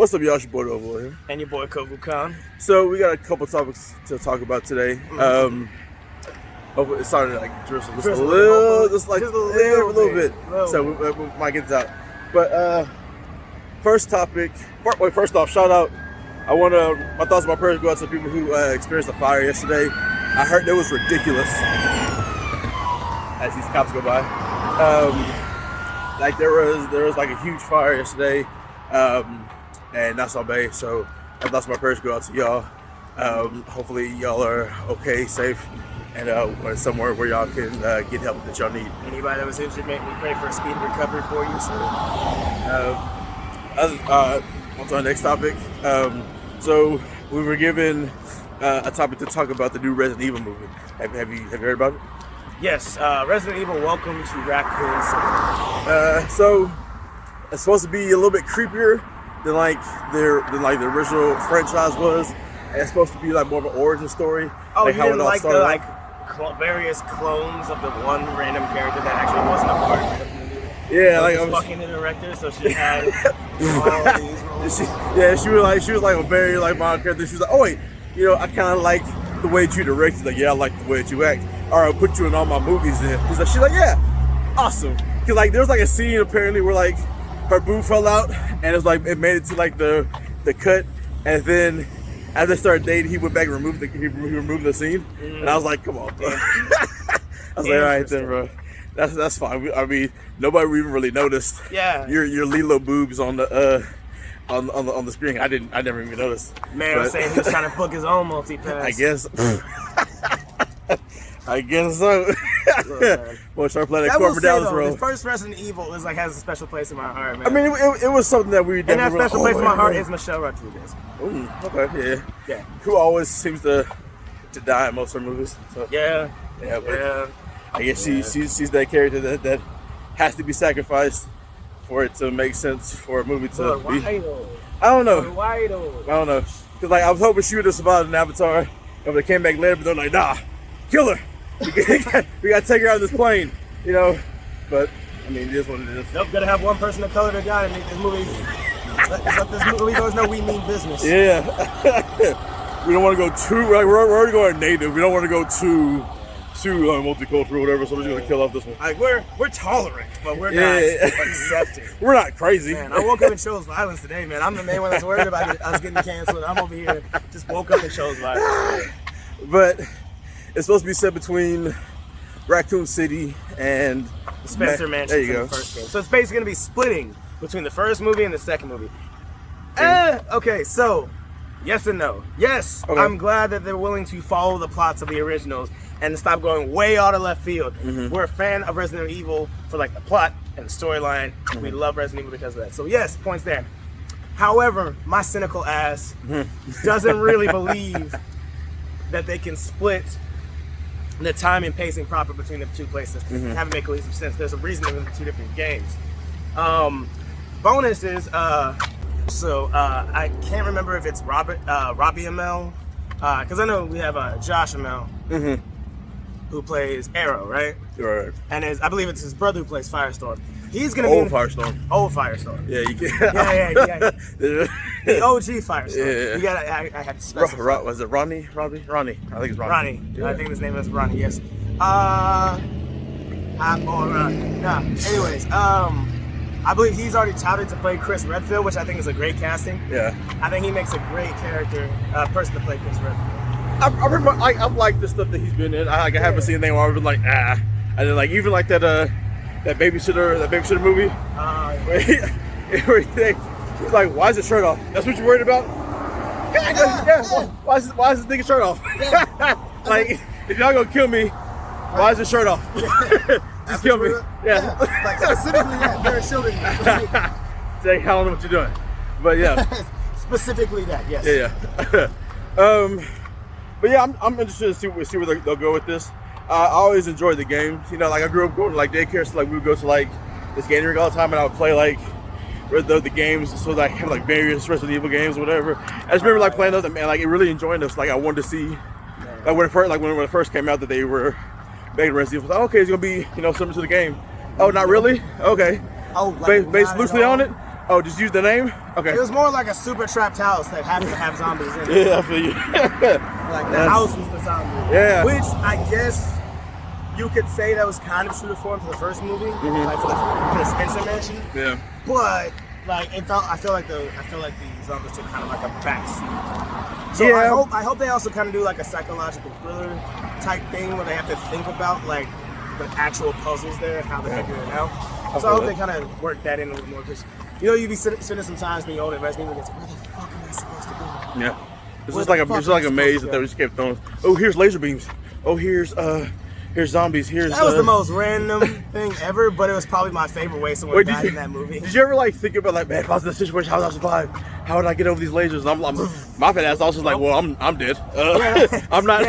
What's up, y'all? It's your boy Ovo here. And your boy Kovu Khan. So we got a couple topics to talk about today. Hopefully it sounded like Jerusalem just a little bit. So we might get this out. But first topic. First off, shout out. My thoughts about prayers go out to people who experienced a fire yesterday. I heard it was ridiculous. As these cops go by, like there was like a huge fire yesterday. And that's all Bay. So I thought my prayers go out to y'all. Hopefully y'all are okay, safe, and somewhere where y'all can get help that y'all need. Anybody that was injured, we pray for a speedy recovery for you. So, on to our next topic. So we were given a topic to talk about the new Resident Evil movie. Have you heard about it? Yes, Resident Evil Welcome to Raccoon City. So it's supposed to be a little bit creepier than the original franchise was. And it's supposed to be like more of an origin story. Oh, like you didn't like the various clones of the one random character that actually wasn't a part of the movie? Yeah, like I was fucking the director, so she had all these roles. She was like a very like mild character. She was like, oh wait, I kind of like the way that you direct. Like, yeah, I like the way that you act. All right, I'll put you in all my movies then. She's like, yeah, awesome. Cause like there was like a scene apparently where like her boob fell out, and it's like it made it to like the cut, and then as they started dating, he went back and removed the scene, and I was like, come on, bro. I was like, all right then, bro. That's fine. I mean, nobody even really noticed. Yeah. Your Lilo boobs on the on the screen. I never even noticed. Man, I was saying he was trying to book his own multi-pass. I guess. I guess so. Well, start playing that Corbin Dallas role. The first Resident Evil has a special place in my heart, man. I mean, it was something that we and that special place in my heart is Michelle Rodriguez. Ooh, okay, yeah. Who always seems to die in most of her movies. So. Yeah. I guess she's that character that has to be sacrificed for it to make sense for a movie to be. I don't know. Why though? I don't know. Cause like I was hoping she would have survived in Avatar, and they came back later, but they're like, nah, kill her. We gotta take her out of this plane, But I mean, it is what it is. Nope, gotta have one person of color to die and make this movie. Let this movie goes no, we mean business. Yeah. We don't want to go too. Like, we're already going native. We don't want to go too multicultural or whatever. So we're just gonna kill off this one. Like we're tolerant, but we're not accepting. We're not crazy. Man, I woke up and chose violence today, man. I'm the main one that's worried about us getting canceled. I'm over here just woke up and chose violence. But it's supposed to be set between Raccoon City and the Spencer Mansion. There you go. The first game. So it's basically gonna be splitting between the first movie and the second movie. Okay, so yes and no. Yes, okay. I'm glad that they're willing to follow the plots of the originals and stop going way out of left field. Mm-hmm. We're a fan of Resident Evil for like the plot and the storyline. Mm-hmm. We love Resident Evil because of that. So yes, points there. However, my cynical ass doesn't really believe that they can split the time and pacing proper between the two places and have it make cohesive sense. There's a reason they're two different games. Bonus is I can't remember if it's Robbie Amell, because I know we have Josh Amell who plays Arrow, right? Right. And I believe it's his brother who plays Firestorm. He's gonna be Firestorm. Old Firestorm. Yeah, you can. Yeah. The OG Firestorm. Yeah. You gotta. I had to specify. Was it Ronnie? I think it's Ronnie. Ronnie. Yeah. I think his name is Ronnie. Yes. Anyways, I believe he's already touted to play Chris Redfield, which I think is a great casting. Yeah. I think he makes a great person to play Chris Redfield. I remember, I've liked the stuff that he's been in. I haven't seen anything where I've been like, and then like even like that babysitter movie. Where he's like, why is his shirt off? That's what you're worried about? Yeah. Why is this nigga shirt off? Like, if y'all gonna kill me, why is his shirt off? Just kill me. Yeah. Like specifically that. There are children. Say, I don't know what you're doing, but yeah. Specifically that. Yes. Yeah. But yeah, I'm interested to see where they'll go with this. I always enjoyed the games. Like I grew up going to like daycare, so like we would go to like this gaming ring all the time, and I would play like the games. So like have like various Resident Evil games, or whatever. I just remember like playing those, and man, like really enjoying this. Like I wanted to see, like when it first came out that they were making Resident Evil. I was like, okay, it's gonna be similar to the game. Oh, not really? Okay. Oh, like based loosely on it. Oh, just use the name? Okay. It was more like a super trapped house that happened to have zombies in it. Yeah, I feel you. Like the house was the zombie. Yeah. Which I guess you could say that was kind of true to form for the first movie, like for the Spencer Mansion. Yeah. But like I feel like the zombies took kind of like a backseat. So Yeah. I hope they also kind of do like a psychological thriller type thing where they have to think about like the actual puzzles there and how they figure it out. So I hope they kind of work that in a little more because you'd be spending some time being old and Resident Evil. Where the fuck am I supposed to go? Yeah. It's just like a maze that they just kept throwing. Oh, here's laser beams. Oh, here's zombies. Here's that was the most random thing ever, but it was probably my favorite way someone died in that movie. Did you ever like think about like, man, if I was in this situation, how would I survive? How would I get over these lasers? And I'm my fat ass also like, well, I'm dead. I'm not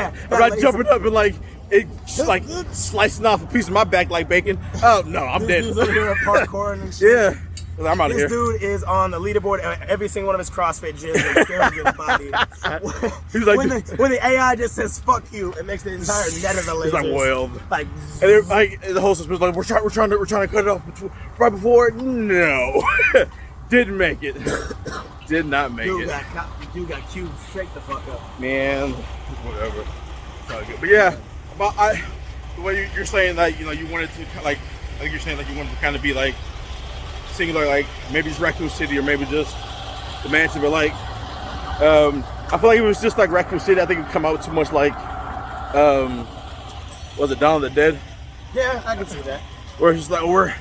jumping up and like it like slicing off a piece of my back like bacon. Oh no, I'm dead. He's over here parkouring and shit. Yeah. I'm out of here. This dude is on the leaderboard every single one of his CrossFit gyms and scares his body. He's like, when the AI just says "fuck you," it makes the entire net of the lasers. He's like, well, like, and they're like the whole was like, we're trying to cut it off right before. No, didn't make it. Did not make it. Dude got cubed straight the fuck up. Man, whatever. It's all good. But yeah, the way you're saying that you wanted to like you're saying like you wanted to kind of be like singular, like maybe it's Raccoon City or maybe just the mansion, but like I feel like it was just like Raccoon City. I think it would come out too much like was it Dawn of the Dead? Yeah, I can see that. Where it's just like we're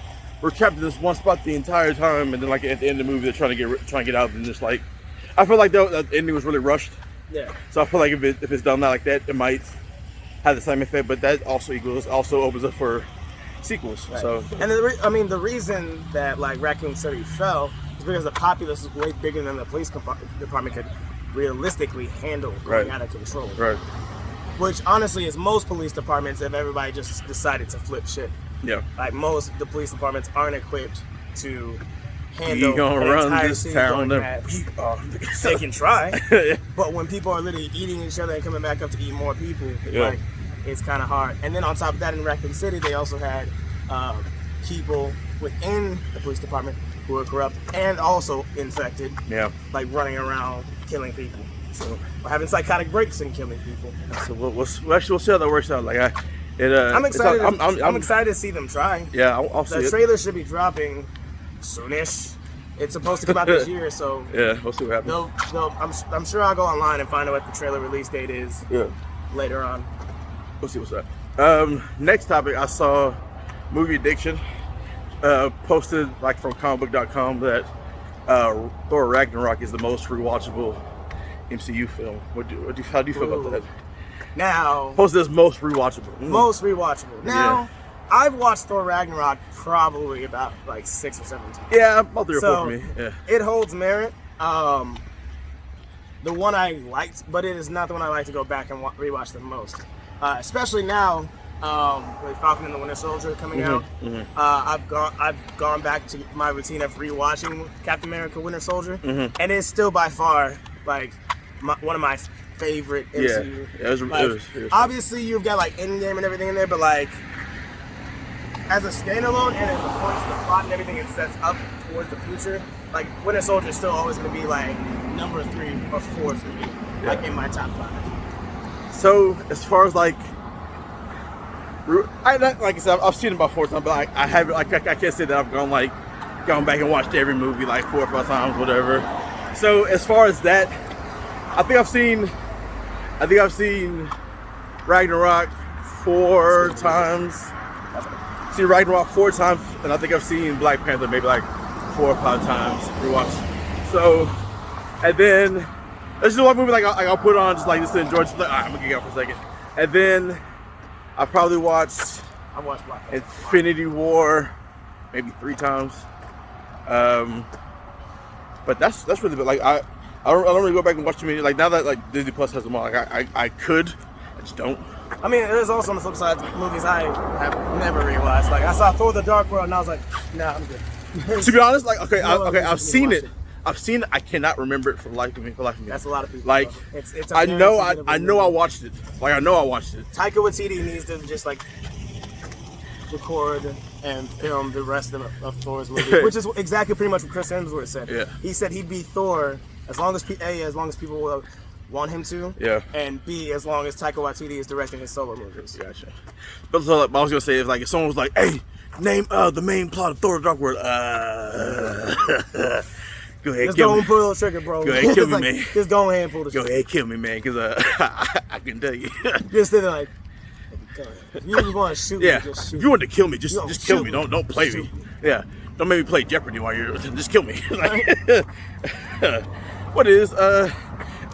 trapped in this one spot the entire time, and then like at the end of the movie they're trying to get out, and just like I feel like that ending was really rushed. Yeah. So I feel like if it's done like that, it might have the same effect, but that also opens up for sequels. Right. So and the reason that like Raccoon City fell is because the populace is way bigger than the police department could realistically handle going out of control. Right. Which honestly is most police departments if everybody just decided to flip shit. Yeah. Like most the police departments aren't equipped to handle you gonna run this town. They can try, but when people are literally eating each other and coming back up to eat more people, like it's kind of hard. And then on top of that, in Raccoon City, they also had people within the police department who were corrupt and also infected. Yeah, like running around killing people. So or having psychotic breaks and killing people. So we'll see how that works out. Like I'm excited. I'm excited to see them try. Yeah, I'll see it. The trailer should be dropping soonish. It's supposed to come out this year, so yeah, we'll see what happens. I'm sure I'll go online and find out what the trailer release date is. Yeah. Later on. We'll see what's up. Next topic, I saw Movie Addiction posted like from comicbook.com that Thor Ragnarok is the most rewatchable MCU film. How do you feel about that? Now, posted as most rewatchable. Most rewatchable. Now, I've watched Thor Ragnarok probably about like 6 or 7 times. Yeah, about 3 or 4 for me. Yeah. It holds merit. The one I liked, but it is not the one I like to go back and rewatch the most. Especially now, with Falcon and the Winter Soldier coming out. I've gone back to my routine of rewatching Captain America: Winter Soldier, and it's still by far like one of my favorite MCU. Yeah, it was obviously you've got like Endgame and everything in there, but like as a standalone and as a points the plot and everything it sets up towards the future, like Winter Soldier is still always going to be like number 3 or 4 for me, like in my top 5. So as far as like I said, I've seen it about 4 times, but I haven't I can't say that I've gone back and watched every movie like 4 or 5 times, whatever. So as far as that, I think I've seen Ragnarok 4 times. Seen Ragnarok 4 times, and I think I've seen Black Panther maybe like 4 or 5 times rewatched. So, and then this is one movie like I'll put on just to enjoy. Just like, I'm gonna get out for a second, and then I probably watched Black Panther. Infinity War maybe 3 times. But that's really like I don't really go back and watch too many. Like now that like Disney Plus has them all, like I could, I just don't. I mean, there's also on the flip side movies I have never rewatched. Like I saw Thor: The Dark World, and I was like, nah, I'm good. To be honest, like I've seen it. I cannot remember it for the life of me. That's a lot of people. Like it's I know I watched it. Like I know I watched it. Taika Waititi needs to just like record and film the rest of Thor's movie, which is exactly pretty much what Chris Hemsworth said. Yeah. He said he'd be Thor as long as people will want him to. Yeah. And B, as long as Taika Waititi is directing his solo movies. Gotcha. But so, like, I was gonna say, if someone was like, "Hey, name the main plot of Thor: Dark World," go ahead, just kill go me. and pull the trigger, bro. Go ahead, kill me, like, man. Just go ahead and pull the trigger. Go ahead, kill me, man, because I can tell you. Just sit there like, go ahead. If you just want to shoot Yeah, me, just shoot if you want to kill me, just kill shoot me. me. Don't play me. Yeah, don't make me play Jeopardy while you're. Just kill me. Like, what is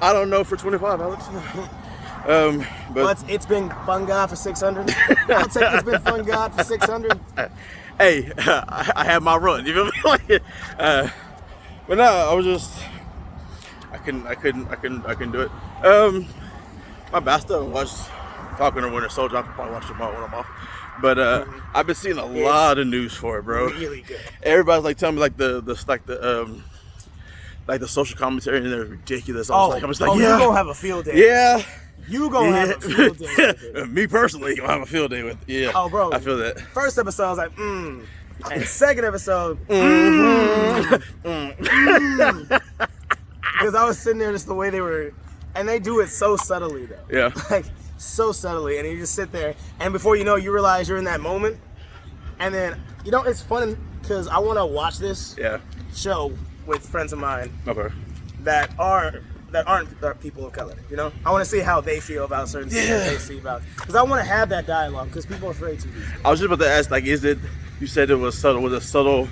I don't know for 25, Alex. But it's been fun, God, for 600. I'll take it's been fun, God, for 600. Hey, I had my run. You feel me? Like, but no, I was just, I couldn't do it. My bad. I still haven't watched Falcon or Winter Soldier. I could probably watch them all when I'm off. But I've been seeing a lot of news for it, bro. Really good. Everybody's like telling me like the social commentary and they're ridiculous. I'm just like, yeah, you gonna have a field day. Yeah. You gonna have a field day with it. Me personally, gonna have a field day with it. Yeah. Oh, bro. I feel that. First episode, I was like, And second episode, Because I was sitting there just the way they were, and they do it so subtly though. Yeah. Like, so subtly, and you just sit there, and before you know, you realize you're in that moment, and then, it's fun, because I want to watch this show with friends of mine that aren't people of color, I want to see how they feel about certain things that they see about, because I want to have that dialogue, because people are afraid to. I was just about to ask, like, you said it was subtle, was it subtle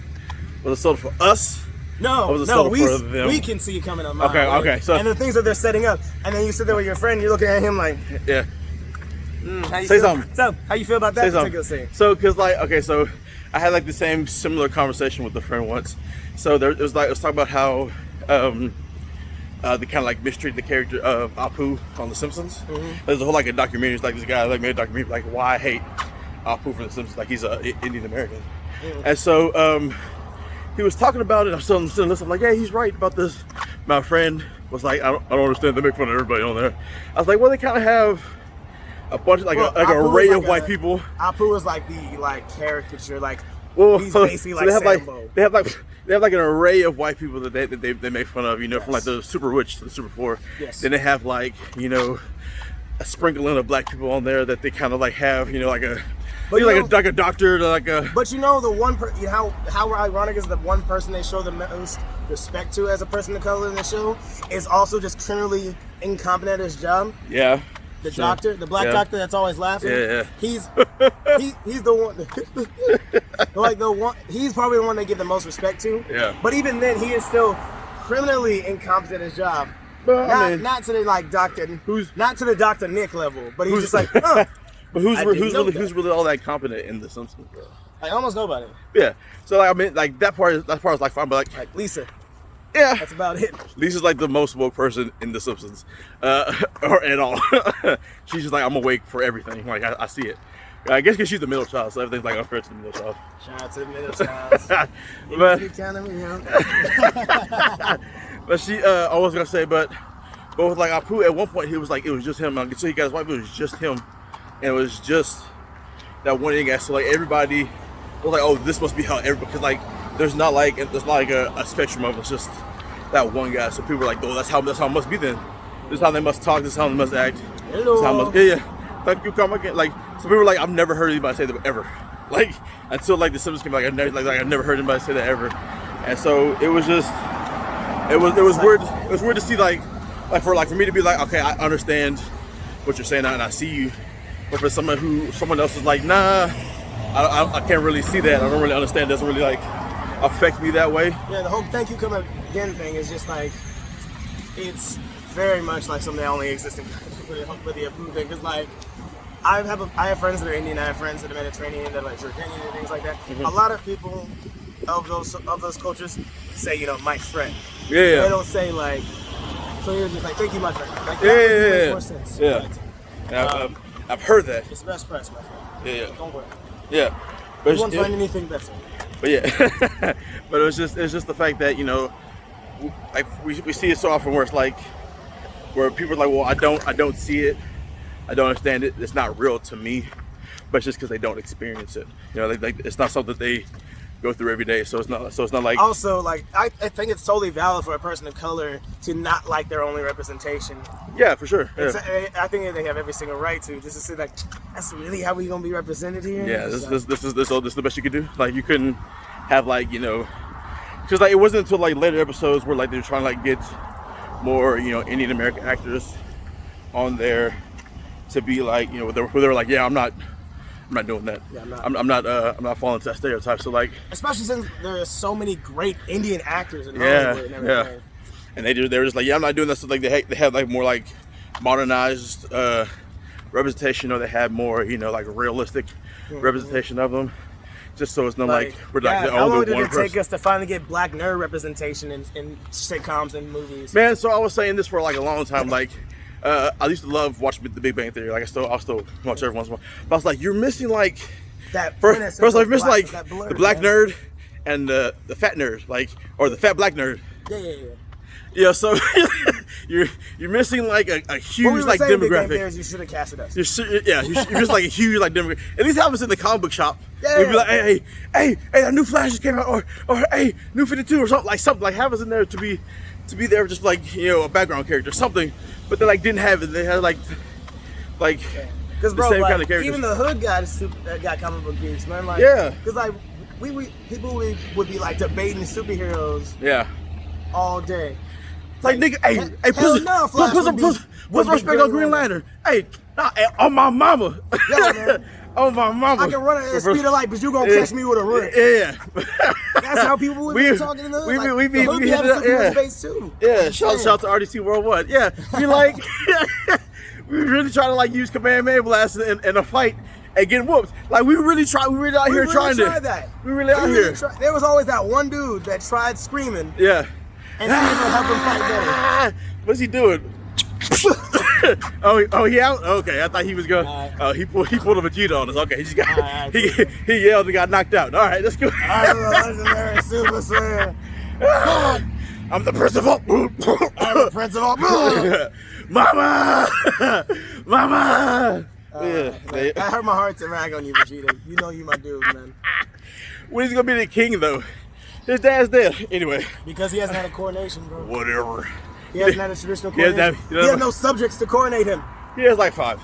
for us? No, we can see it coming on my way. Okay, so, and the things that they're setting up, and then you sit there with your friend, you're looking at him like, yeah. Say something. So, how you feel about that particular scene? So, so I had like the similar conversation with a friend once. So it was talking about how they kind of like mistreated the character of Apu on The Simpsons. Mm-hmm. There's a whole like a documentary. It's like this guy like made a documentary like why I hate Apu from The Simpsons. Like he's a Indian American, and so he was talking about it. I'm still listening. I'm like, yeah, he's right about this. My friend was like, I don't understand. They make fun of everybody on there. I was like, well, they kind of have a bunch of an array of white people. Apu is like the caricature, he's basically so they have like an array of white people that they make fun of, from like the super rich to the super poor. Yes. Then they have like, a sprinkling of black people on there that they kind of like have, like a doctor to like a. But the one how ironic is the one person they show the most respect to as a person of color in the show is also just criminally incompetent at his job. Yeah. The doctor, the black doctor that's always laughing. Yeah. He's the one, he's probably the one they give the most respect to. Yeah. But even then, he is still criminally incompetent at his job. But, not to the not to the Dr. Nick level, but he's just like, But who's really all that competent in The Simpsons, bro? Like almost nobody. Yeah. So like that part is like fine, but like Lisa. Yeah, that's about it. Lisa's like the most woke person in The Simpsons, or at all. She's just like, I'm awake for everything. Like I see it. I guess because she's the middle child, so everything's like unfair to the middle child. Shout out to the middle child. But she, I was gonna say, but with like Apu, at one point he was like, it was just him. Until he got his wife, it was just him, and it was just that one guy. So like everybody was like, oh, this must be how everybody, because like there's not like a spectrum of it. It's just that one guy. So people were like, oh, that's how it must be then. This is how they must talk. This is how they must act. Hello. Thank you, come again. Like, so people were like, I've never heard anybody say that ever. Like, until like The Simpsons came, like I've never heard anybody say that ever. And so it was just, it was weird. It was weird to see like for me to be like, okay, I understand what you're saying now and I see you. But for someone else is like, nah, I can't really see that. I don't really understand. It doesn't really like affect me that way. Yeah, the whole thank you come again thing is just like, it's very much like something that only exists with the approved thing. Because like, I have friends that are Indian, I have friends that are Mediterranean, that are like Jordanian and things like that. Mm-hmm. A lot of people of those cultures say, my friend. Yeah. They don't say like, so you're just like, thank you, my friend. Like, that would make more sense. Yeah. But, I've heard that. It's best press, my friend. Yeah. Don't worry. Yeah. But you won't find anything better. But yeah. But it's just the fact that, like we see it so often where it's like, where people are like, well, I don't see it. I don't understand it. It's not real to me. but it's just because they don't experience it. You know, it's not something that they go through every day. So it's not like. Also, like I think it's totally valid for a person of color to not like their only representation. Yeah, for sure. Yeah. I think they have every single right to just to say like, that's really how we gonna be represented here. Yeah, this is the best you could do. Like you couldn't have like, you know, because like it wasn't until like later episodes where like they're trying to like get more, you know, Indian American actors on there to be like, you know, they were like, yeah, I'm not doing that. Yeah, I'm not falling into that stereotype. So like, especially since there are so many great Indian actors in Hollywood and everything. Yeah. And they were just like, yeah, I'm not doing that. So like they have like more like modernized representation, or they had more, you know, like realistic representation of them. Just so it's not like we're like the how long only did one it take us to finally get black nerd representation in sitcoms and movies? Man, so I was saying this for like a long time. Like, I used to love watching The Big Bang Theory. Like, I'll still watch every once in a while. But I was like, you're missing like that. First, you're missing like the black nerd and the fat nerd, like, or the fat black nerd. Yeah. Yeah, so you're missing like a huge like demographic. Big Bang you should have casted us. You're just like a huge like demographic. At least happens in the comic book shop. Yeah. We'd be like, hey, that new Flash just came out, or hey, new 52 or something like have us in there to be there just like, you know, a background character, something. But they like didn't have it. They had like because the same kind of characters. Even the hood got comic book geeks, man. Like, yeah. Because like people would be like debating superheroes. Yeah. All day. Like, nigga, hey, put respect on Green Lantern. Hey, on my mama. Yeah, man. On my mama. I can run at the speed of light, but you gonna catch me with a run. Yeah. That's how people would be talking in the hood. We have a space too. Yeah, shout out to RDC Worldwide. Yeah, we like, we really try to like use Command Man Blast in a fight and get whooped. Like we really out here trying to. We really out here. There was always that one dude that tried screaming. Yeah. And see if it'll help him fight better. What's he doing? oh, he out? Okay, I thought he was going. Oh, he pulled a Vegeta on us. Okay, he just got he yelled and got knocked out. All right, let's go. Legendary Super Saiyan. I'm the principal. I'm the principal. Mama. Yeah, that hurt my heart to rag on you, Vegeta. You know you my dude, man. When he's gonna be the king, though? His dad's dead. Anyway. Because he hasn't had a coronation, bro. Whatever. He hasn't had a traditional coronation. He has no subjects to coronate him. He has like 5.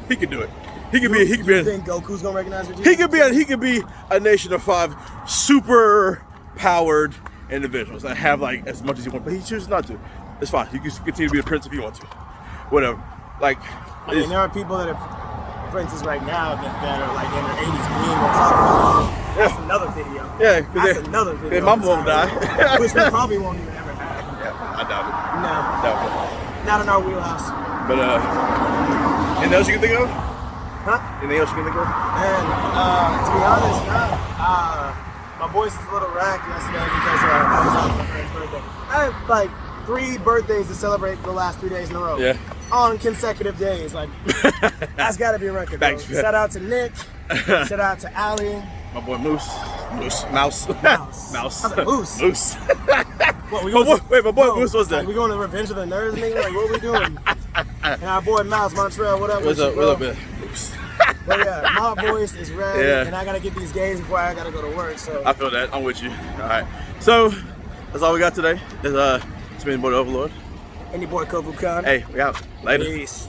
He can do it. He could be. You think Goku's gonna recognize Vegeta? He could be a nation of 5 super powered individuals and have like as much as he wants, but he chooses not to. It's fine. You can continue to be a prince if you want to. Whatever. Like, I mean, there are people that are princes right now that are like in their 80s. We ain't gonna talk about that. That's another video. Yeah, that's another video. Their mama won't die. Which we probably won't even ever have. Yeah, I doubt it. No. Doubt it. Not in our wheelhouse. But anything else you can think of? Huh? Anything else you can think of? Man, to be honest, my voice is a little racked yesterday because I was out for my friend's birthday. I had like 3 birthdays to celebrate the last 3 days in a row. Yeah. On consecutive days. Like, that's got to be a record, bro. Shout out to Nick. Shout out to Allie. My boy Moose. Mouse. I was like, Moose. Moose. Wait, my boy Moose was there. Like, we going to Revenge of the Nerds, nigga? Like, what we doing? And our boy Mouse Montreal, whatever. What's up, man? Moose. But yeah, my voice is ready, and I gotta get these games before I gotta go to work. So I feel that. I'm with you. All right. So that's all we got today. It's been boy Overlord. And your boy Kofu Khan. Hey, we out. Later. Peace.